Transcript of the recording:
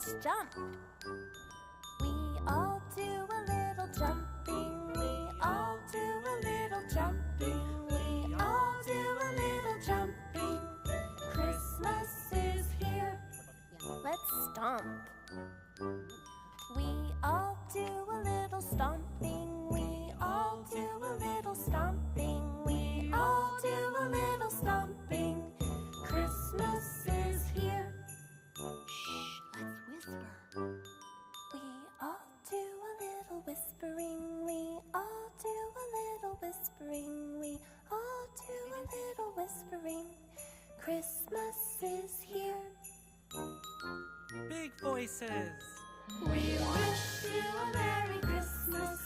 Let's jump. We all do a little jumping. We all do a little jumping. We all do a little jumping. Christmas is here. Let's stomp. We all do a little stomping. We all do a little stomping. We all do a little stomping. Christmas is here. Shh, let's whisper. We all do a little whispering. We all do a little whispering. We all do a little whispering. Christmas is here. Big voices. We wish you a Merry Christmas.